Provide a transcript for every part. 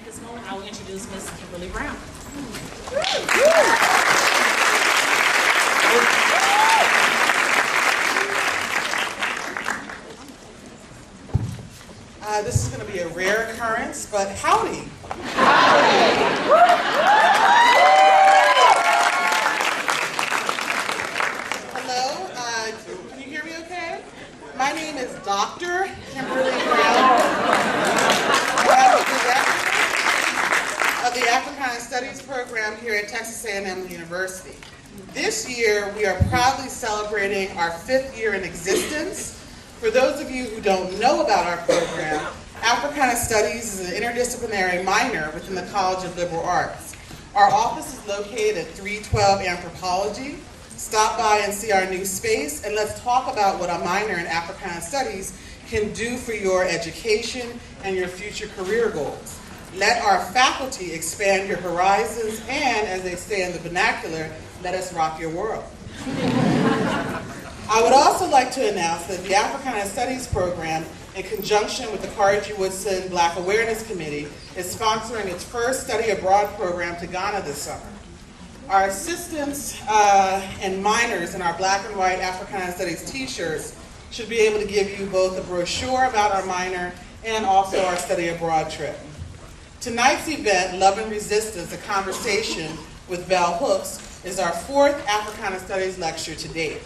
at this moment, I will introduce Ms. Kimberly Brown. This is going to be a rare occurrence, but howdy. Hello, can you hear me okay? My name is Dr. Kimberly Brown. I'm the director of the Africana Studies Program here at Texas A&M University. This year, we are proudly celebrating our 5th year in existence. For those of you who don't know about our program, Africana Studies is an interdisciplinary minor within the College of Liberal Arts. Our office is located at 312 Anthropology. Stop by and see our new space, and let's talk about what a minor in Africana Studies can do for your education and your future career goals. Let our faculty expand your horizons, and as they say in the vernacular, let us rock your world. I would also like to announce that the Africana Studies Program, in conjunction with the Carnegie Woodson Black Awareness Committee, is sponsoring its first study abroad program to Ghana this summer. Our assistants and minors in our black and white Africana Studies t-shirts should be able to give you both a brochure about our minor and also our study abroad trip. Tonight's event, Love and Resistance, a conversation with Bell Hooks, is our 4th Africana Studies lecture to date.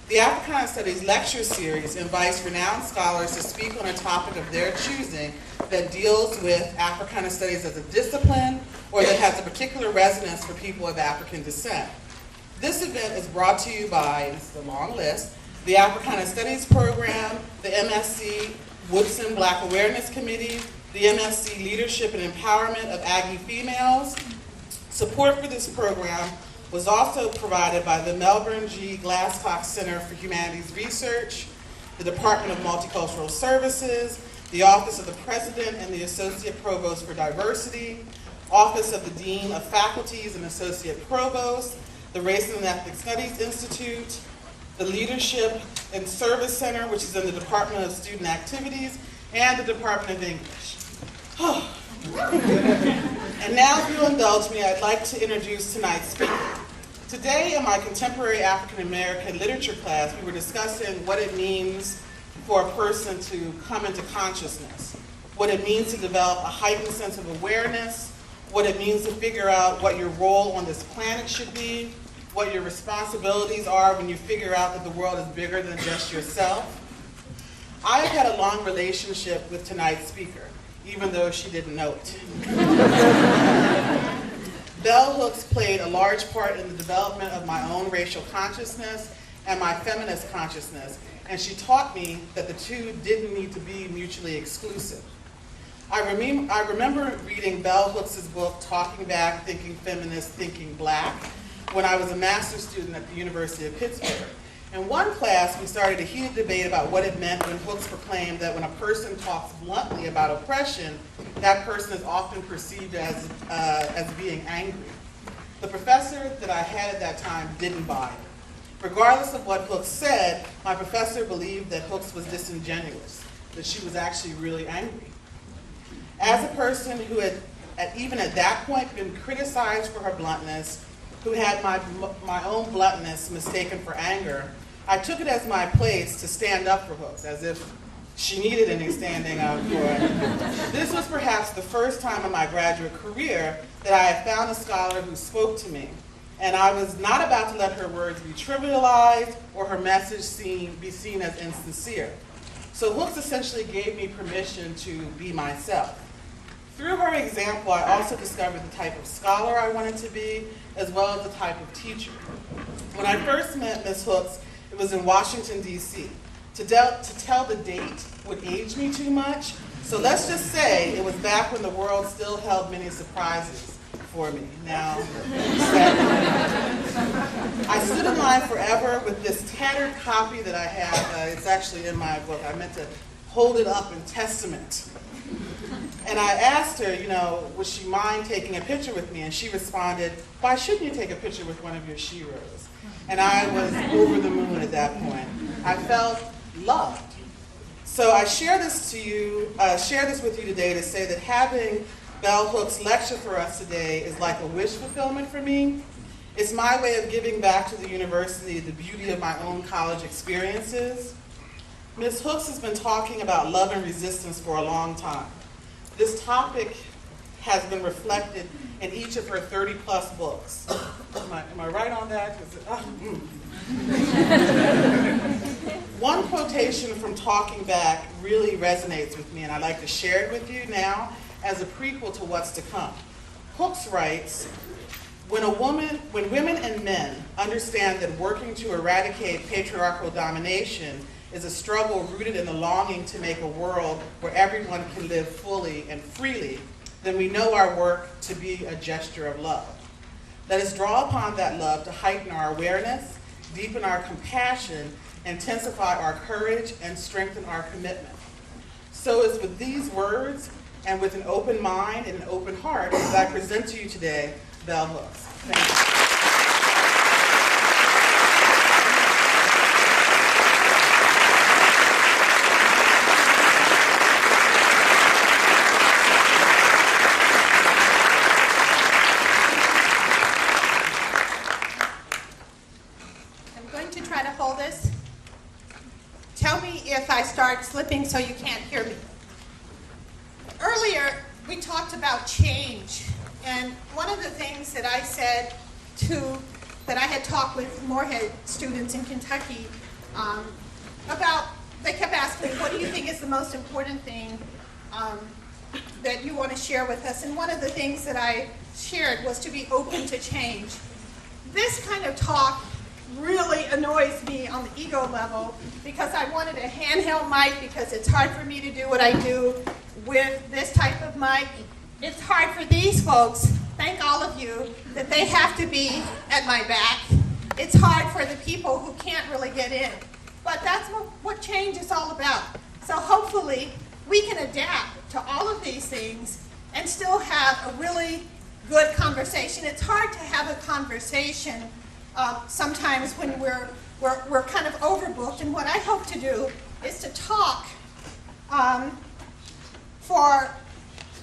The Africana Studies lecture series invites renowned scholars to speak on a topic of their choosing that deals with Africana Studies as a discipline or that has a particular resonance for people of African descent. This event is brought to you by, and this is a long list, the Africana Studies Program, the MSc Woodson Black Awareness Committee, the MSc Leadership and Empowerment of Aggie Females. Support for this program was also provided by the Melbourne G. Glasscock Center for Humanities Research, the Department of Multicultural Services, the Office of the President and the Associate Provost for Diversity, Office of the Dean of Faculties and Associate Provost, the Race and Ethnic Studies Institute, the Leadership and Service Center, which is in the Department of Student Activities, and the Department of English. And now, if you'll indulge me, I'd like to introduce tonight's speaker. Today, in my contemporary African American literature class, we were discussing what it means for a person to come into consciousness, what it means to develop a heightened sense of awareness, what it means to figure out what your role on this planet should be, what your responsibilities are when you figure out that the world is bigger than just yourself. I have had a long relationship with tonight's speaker, even though she didn't know it. Bell Hooks played a large part in the development of my own racial consciousness and my feminist consciousness, and she taught me that the two didn't need to be mutually exclusive. I remember reading Bell Hooks' book, Talking Back, Thinking Feminist, Thinking Black, when I was a master's student at the University of Pittsburgh. In one class, we started a heated debate about what it meant when Hooks proclaimed that when a person talks bluntly about oppression, that person is often perceived as being angry. The professor that I had at that time didn't buy it. Regardless of what Hooks said, my professor believed that Hooks was disingenuous, that she was actually really angry. As a person who had, even at that point, been criticized for her bluntness, who had my own bluntness mistaken for anger, I took it as my place to stand up for Hooks, as if she needed any standing up for. This was perhaps the first time in my graduate career that I had found a scholar who spoke to me, and I was not about to let her words be trivialized or her message be seen as insincere. So Hooks essentially gave me permission to be myself. Through her example, I also discovered the type of scholar I wanted to be, as well as the type of teacher. When I first met Ms. Hooks, it was in Washington, D.C. To tell the date would age me too much, so let's just say it was back when the world still held many surprises for me. Now, I stood in line forever with this tattered copy that I have. It's actually in my book. I meant to hold it up in testament. And I asked her, would she mind taking a picture with me? And she responded, why shouldn't you take a picture with one of your sheroes? And I was over the moon at that point. I felt loved. So I share this with you today to say that having Bell Hook's lecture for us today is like a wish fulfillment for me. It's my way of giving back to the university the beauty of my own college experiences. Ms. Hooks has been talking about love and resistance for a long time. This topic has been reflected in each of her 30-plus books. Am I right on that? One quotation from Talking Back really resonates with me, and I'd like to share it with you now as a prequel to what's to come. Hooks writes, when women and men understand that working to eradicate patriarchal domination is a struggle rooted in the longing to make a world where everyone can live fully and freely, then we know our work to be a gesture of love. Let us draw upon that love to heighten our awareness, deepen our compassion, intensify our courage, and strengthen our commitment. So it's with these words and with an open mind and an open heart that I present to you today, Bell Hooks. Thank you. Tell me if I start slipping so you can't hear me. Earlier, we talked about change, and one of the things that I said that I had talked with Moorhead students in Kentucky about, they kept asking me, what do you think is the most important thing that you want to share with us? And one of the things that I shared was to be open to change. This kind of talk really annoys me on the ego level because I wanted a handheld mic because it's hard for me to do what I do with this type of mic. It's hard for these folks, thank all of you, that they have to be at my back. It's hard for the people who can't really get in. But that's what change is all about. So hopefully we can adapt to all of these things and still have a really good conversation. It's hard to have a conversation sometimes when we're kind of overbooked, and what I hope to do is to talk for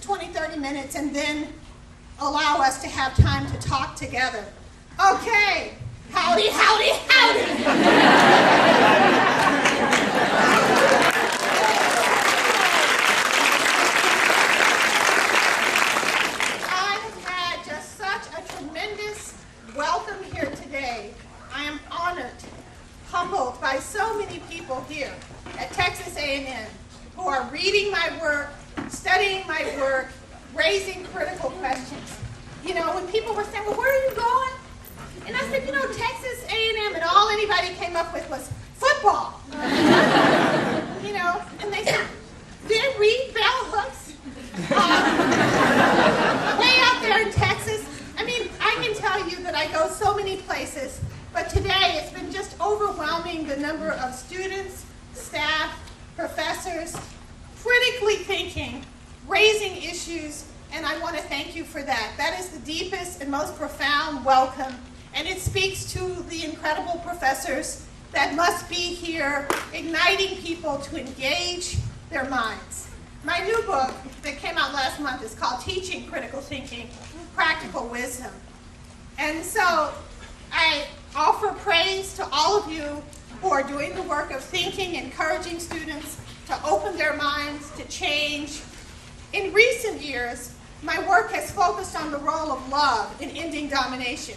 20-30 minutes and then allow us to have time to talk together. Okay, howdy, howdy, howdy. I have had just such a tremendous welcome here today. I am honored, humbled by so many people here at Texas A&M who are reading my work, studying my work, raising critical questions. You know, when people were saying, well, where are you going? And I said, you know, Texas A&M, and all anybody came up with was football. You know, and they said, did you read Bell Hooks? Way out there in Texas. I mean, I can tell you that I go so many places, but today it's been just overwhelming, the number of students, staff, professors, critically thinking, raising issues, and I want to thank you for that. That is the deepest and most profound welcome, and it speaks to the incredible professors that must be here igniting people to engage their minds. My new book that came out last month is called Teaching Critical Thinking, Practical Wisdom. And so I offer praise to all of you who are doing the work of thinking, encouraging students to open their minds, to change. In recent years, my work has focused on the role of love in ending domination,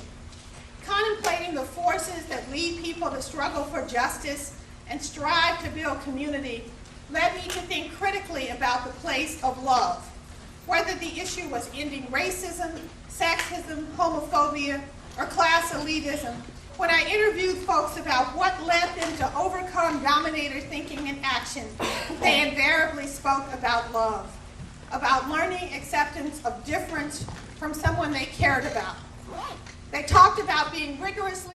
contemplating the forces that lead people to struggle for justice and strive to build community led me to think critically about the place of love, whether the issue was ending racism, sexism, homophobia, or class elitism. When I interviewed folks about what led them to overcome dominator thinking and action, they invariably spoke about love, about learning acceptance of difference from someone they cared about. They talked about being rigorously